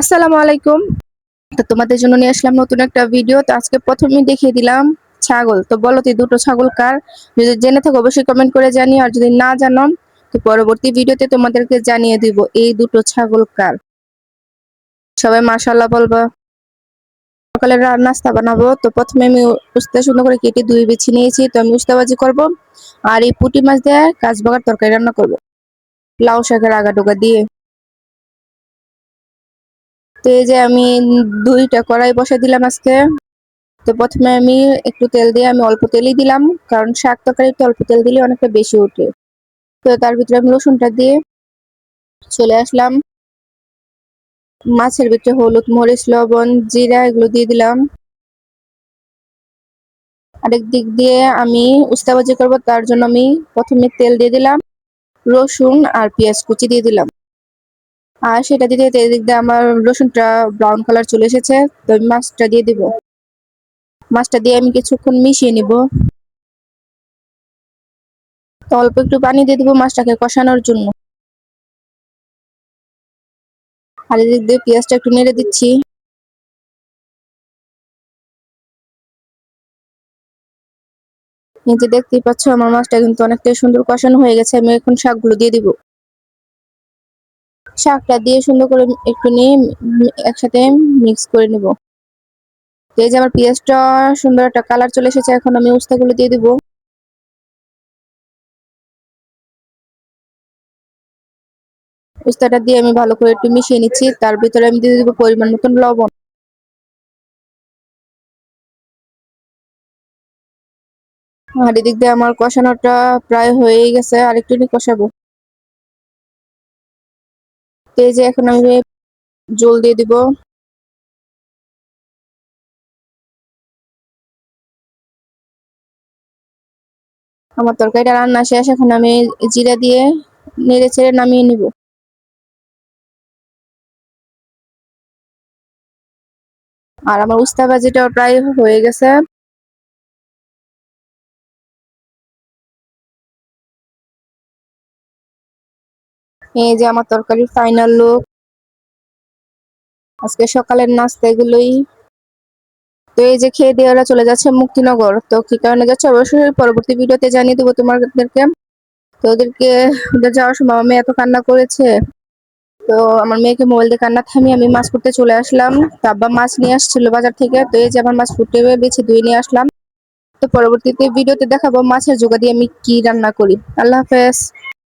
আসসালামু আলাইকুম। তো তোমাদের জন্য নিয়ে আসলাম নতুন একটা ভিডিও। তো আজকে প্রথমেই দেখিয়ে দিলাম ছাগল। তো বলো তো এই দুটো ছাগল কার? যদি জেনে থাকো অবশ্যই কমেন্ট করে জানিও, আর যদি না জানো তো পরবর্তী ভিডিওতে তোমাদেরকে জানিয়ে দিব এই দুটো ছাগল কার। সবাই মাশাআল্লাহ বলবা। সকালে নাস্তা বানাবো, তো প্রথমে আমি উস্তা সুন্দর করে কেটে ধুয়ে বেছে নিয়েছি। তো আমি উস্তা ভাজি করবো, আর এই পুঁটি মাছ দিয়ে কাঁচবাগার তরকারি রান্না করবো লাউ শাকের আগা ডোগা দিয়ে। তো এই যে আমি দুইটা কড়াই বসে দিলাম আজকে। তো প্রথমে আমি একটু তেল দিয়ে, আমি অল্প তেলই দিলাম, কারণ শাক তরকারিতে অল্প তেল দিলে অনেকটা বেশি ওঠে। তো তার ভিতরে আমি রসুনটা দিয়ে চলে আসলাম। মাছের ভিতরে হলুদ মরিচ লবণ জিরা এগুলো দিয়ে দিলাম। আরেক দিক দিয়ে আমি উস্তা ভাজি করবো, তার জন্য আমি প্রথমে তেল দিয়ে দিলাম, রসুন আর পেঁয়াজ কুচি দিয়ে দিলাম। আর সেটা দিতে দিতে এদিক দিয়ে আমার রসুনটা ব্রাউন কালার চলে এসেছে। তো আমি মাছটা দিয়ে দিব। মাছটা দিয়ে আমি কিছুক্ষণ মিশিয়ে নিব। তো অল্প একটু পানি দিয়ে দিব মাছটাকে কষানোর জন্য। আর এদিক দিয়ে পেঁয়াজটা একটু নেড়ে দিচ্ছি। এই যে দেখতেই পাচ্ছ আমার মাছটা কিন্তু অনেকটাই সুন্দর কষানো হয়ে গেছে। আমি এখন শাকগুলো দিয়ে দিব। শাকটা দিয়ে সুন্দর করে একটু নিয়ে একসাথে মিক্স করে নিব। এই যে আমার পেঁয়াজটা সুন্দর একটা কালার চলে এসেছে, এখন আমি উস্তাগুলো দিয়ে দিব। উস্তাটা দিয়ে আমি ভালো করে একটু মিশিয়ে নিচ্ছি। তার ভিতরে আমি দিয়ে দিব পরিমাণ মতন লবণ। আর এদিক দিয়ে আমার কষানোটা প্রায় হয়েই গেছে, আর একটু কষাবো। এই যে এখন আমি জল দিয়ে দিব। আমার তরকারিটা রান্না শেষ, এখন আমি জিরা দিয়ে নেড়ে ছেড়ে নামিয়ে নিব। আর আমার উস্তা ভাজিটা প্রায় হয়ে গেছে। এই যে আমার তরকারির ফাইনাল লুক। আজকে সকালের নাস্তা এগুলোই। তো এই যে খেয়ে দিয়ে ওরা চলে যাচ্ছে মুক্তিনগর। তো কি কারণে যাচ্ছে অবশ্যই পরবর্তী ভিডিওতে জানিয়ে দেবো তোমাদেরকে। তো ওদের যাওয়ার সময় আমার মেয়ে এত কান্না করেছে। তো আমার মেয়েকে মোবাইল দিয়ে কান্না থামিয়ে আমি মাছ করতে চলে আসলাম। তো আব্বা মাছ নিয়ে আসছিল বাজার থেকে। তো এই যে আমার মাছ ফুটে বেছে ধুয়ে নিয়ে আসলাম। তো পরবর্তীতে ভিডিওতে দেখাবো মাছের জোগা দিয়ে আমি কি রান্না করি। আল্লাহ হাফেজ।